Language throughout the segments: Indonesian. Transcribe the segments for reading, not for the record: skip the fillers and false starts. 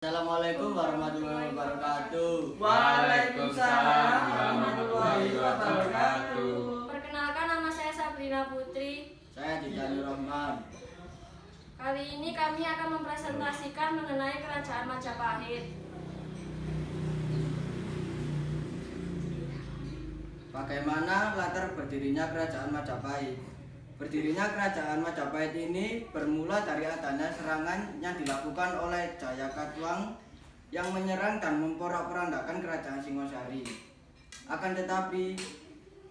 Assalamualaikum warahmatullahi wabarakatuh. Waalaikumsalam warahmatullahi wabarakatuh. Perkenalkan, nama saya Sabrina Putri. Saya Didani Rahman. Kali ini kami akan mempresentasikan mengenai Kerajaan Majapahit. Bagaimana latar berdirinya Kerajaan Majapahit? Berdirinya Kerajaan Majapahit ini bermula dari adanya serangan yang dilakukan oleh Jayakatwang yang menyerang dan memporak-porandakan Kerajaan Singosari. Akan tetapi,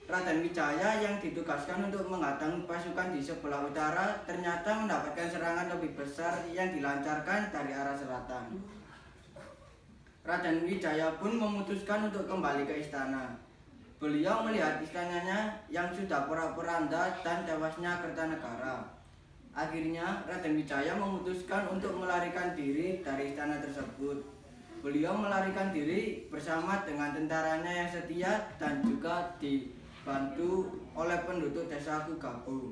Raden Wijaya yang ditugaskan untuk menghadang pasukan di sebelah utara ternyata mendapatkan serangan lebih besar yang dilancarkan dari arah selatan. Raden Wijaya pun memutuskan untuk kembali ke istana. Beliau melihat istananya yang sudah porak-poranda dan tewasnya Kertanegara. Akhirnya Raden Wijaya memutuskan untuk melarikan diri dari istana tersebut. Beliau melarikan diri bersama dengan tentaranya yang setia dan juga dibantu oleh penduduk desa Kugabu.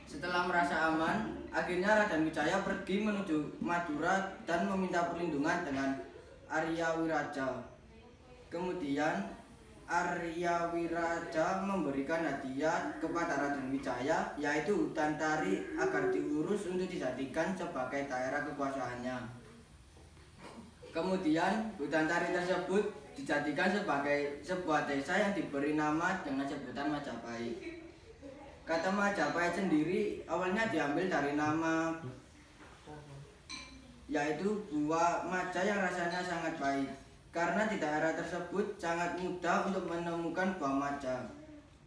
Setelah merasa aman, akhirnya Raden Wijaya pergi menuju Madura dan meminta perlindungan dengan Arya Wiraja. Kemudian Arya Wiraja memberikan hadiah kepada Raden Wijaya, yaitu hutan tari agar diurus untuk dijadikan sebagai daerah kekuasaannya. Kemudian hutan tari tersebut dijadikan sebagai sebuah desa yang diberi nama dengan sebutan Majapahit. Kata Majapahit sendiri awalnya diambil dari nama, yaitu buah maja yang rasanya sangat pahit. Karena di daerah tersebut sangat mudah untuk menemukan buah maja.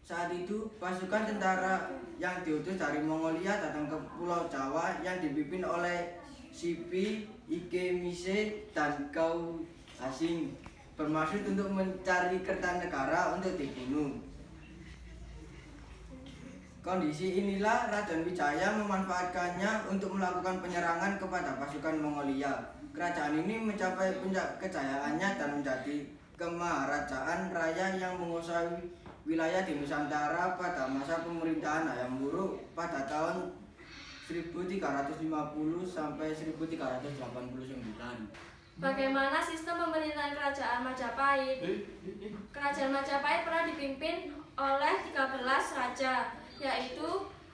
Saat itu pasukan tentara yang diutus dari Mongolia datang ke Pulau Jawa yang dipimpin oleh Sipi, Ike Mise, dan Kau Asing, bermaksud untuk mencari Kertanegara untuk dibunuh. Kondisi inilah Raden Wijaya memanfaatkannya untuk melakukan penyerangan kepada pasukan Mongolia. Kerajaan ini mencapai puncak kejayaannya dan menjadi kemaharajaan raya yang menguasai wilayah di Nusantara pada masa pemerintahan Hayam Wuruk pada tahun 1350 sampai 1389. Bagaimana sistem pemerintahan Kerajaan Majapahit? Kerajaan Majapahit pernah dipimpin oleh 13 raja, yaitu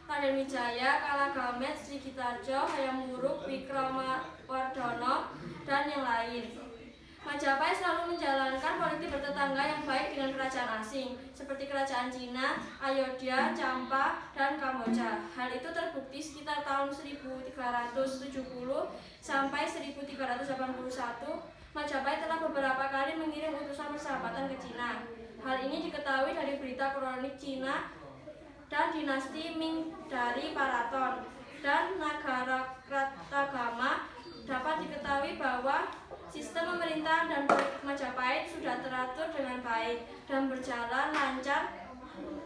Raden Wijaya, Kalagamet, Srigitarjo, Hayam Wuruk, Wikromawardono, dan yang lain. Majapahit selalu menjalankan politik bertetangga yang baik dengan kerajaan asing, seperti kerajaan Cina, Ayodhya, Champa, dan Kamboja. Hal itu terbukti sekitar tahun 1370 sampai 1381, Majapahit telah beberapa kali mengirim utusan persahabatan ke Cina. Hal ini diketahui dari berita kronik Cina dan dinasti Ming dari Paraton dan Nagarakretagama. Dapat diketahui bahwa sistem pemerintahan dan politik Majapahit sudah teratur dengan baik dan berjalan lancar.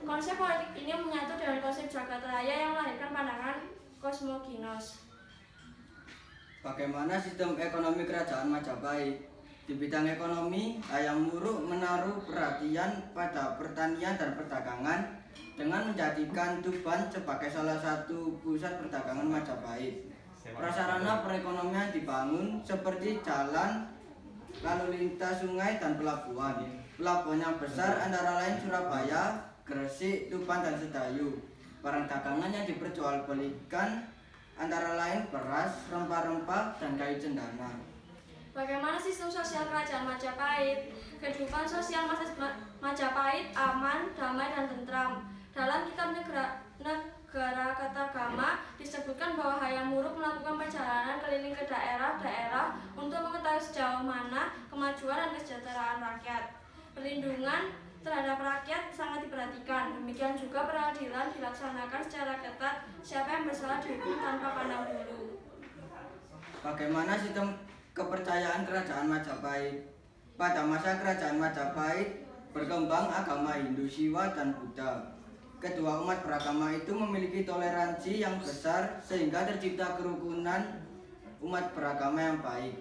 Konsep politik ini menyatu dengan konsep jagat raya yang melahirkan pandangan kosmoginos. Bagaimana sistem ekonomi Kerajaan Majapahit? Di bidang ekonomi, Hayam Wuruk menaruh perhatian pada pertanian dan perdagangan dengan menjadikan Tuban sebagai salah satu pusat perdagangan Majapahit. Prasarana perekonomian dibangun seperti jalan, lalu lintas sungai, dan pelabuhan. Pelabuhan yang besar antara lain Surabaya, Gresik, Tuban, dan Sedayu. Barang dagangan yang diperjualbelikan antara lain beras, rempah-rempah, dan kayu cendana. Bagaimana sistem sosial Kerajaan Majapahit? Kehidupan sosial Majapahit aman, damai, dan tentram. Dalam kitab Nagarakretagama disebutkan bahwa Hayam Wuruk melakukan perjalanan keliling ke daerah-daerah untuk mengetahui sejauh mana kemajuan dan kesejahteraan rakyat. Perlindungan terhadap rakyat sangat diperhatikan. Demikian juga peradilan dilaksanakan secara ketat. Siapa yang bersalah dihukum tanpa pandang bulu. Bagaimana sistem kepercayaan Kerajaan Majapahit? Pada masa Kerajaan Majapahit berkembang agama Hindu, Siwa, dan Buddha. Kedua umat beragama itu memiliki toleransi yang besar sehingga tercipta kerukunan umat beragama yang baik.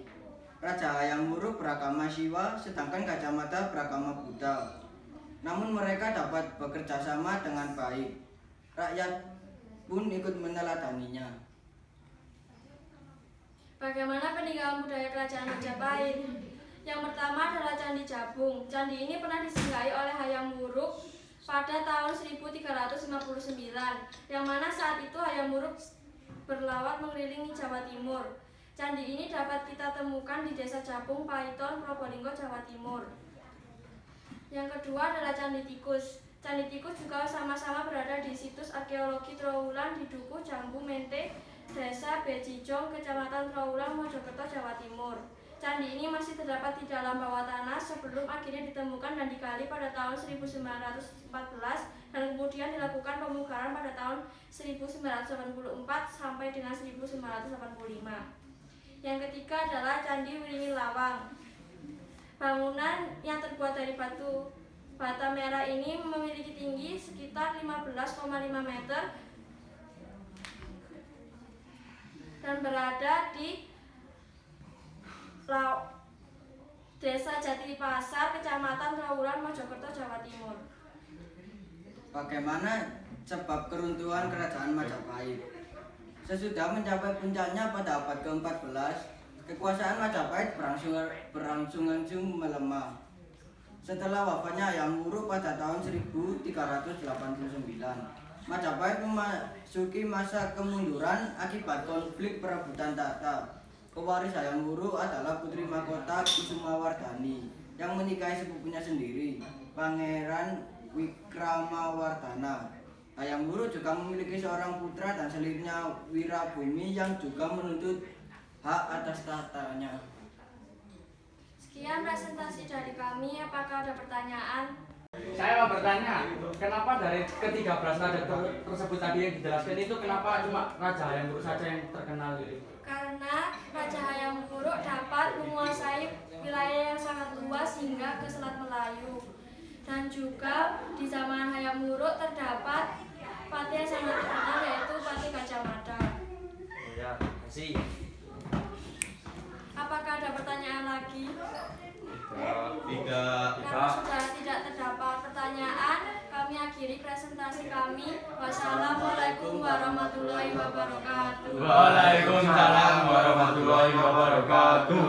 Raja Hayam Wuruk beragama Siwa, sedangkan Gajah Mada beragama Buddha. Namun mereka dapat bekerja sama dengan baik. Rakyat pun ikut meneladaninya. Bagaimana peninggalan budaya kerajaan Majapahit? Yang pertama adalah Candi Jabung. Candi ini pernah disinggahi oleh Hayam Wuruk pada tahun 1359, yang mana saat itu Hayam Wuruk berlawat mengelilingi Jawa Timur. Candi ini dapat kita temukan di Desa Jabung, Paiton, Probolinggo, Jawa Timur. Yang kedua adalah Candi Tikus. Candi Tikus juga sama-sama berada di situs arkeologi Trowulan di Dukuh, Jambu, Mente, Desa Becijong, Kecamatan Trowulan, Mojokerto, Jawa Timur. Candi ini masih terdapat di dalam bawah tanah sebelum akhirnya ditemukan dan digali pada tahun 1914 dan kemudian dilakukan pemugaran pada tahun 1984 sampai dengan 1985. Yang ketiga adalah Candi Wiringin Lawang. Bangunan yang terbuat dari batu bata merah ini memiliki tinggi sekitar 15,5 meter dan berada di Desa Jatipasar, Kecamatan Trowulan, Mojokerto, Jawa Timur. Bagaimana sebab keruntuhan kerajaan Majapahit? Sesudah mencapai puncaknya pada abad ke-14, kekuasaan Majapahit berangsung-angsung melemah. Setelah wafatnya Hayam Wuruk pada tahun 1389, Majapahit memasuki masa kemunduran akibat konflik perebutan tahta. Pewaris Hayam Wuruk adalah putri mahkota Kusumawardhani yang menikahi sepupunya sendiri, Pangeran Wikramawardhana. Hayam Wuruk juga memiliki seorang putra dan selirnya Wirabumi yang juga menuntut hak atas tahtanya. Sekian presentasi dari kami. Apakah ada pertanyaan? Saya mau bertanya, kenapa dari ke-13 raja tersebut tadi yang dijelaskan itu kenapa cuma Raja Hayam Wuruk saja yang terkenal gitu? Karena Raja Hayam Wuruk dapat menguasai wilayah yang sangat luas hingga ke Selat Melayu. Dan juga di zaman Hayam Wuruk terdapat patih yang sangat terkenal yaitu Patih Gajah Mada. Ya, terima kasih. Apakah ada pertanyaan lagi? Tiga. Karena sudah tidak terdapat pertanyaan, kami akhiri presentasi kami. Wassalamualaikum warahmatullahi wabarakatuh. Waalaikumsalam warahmatullahi wabarakatuh.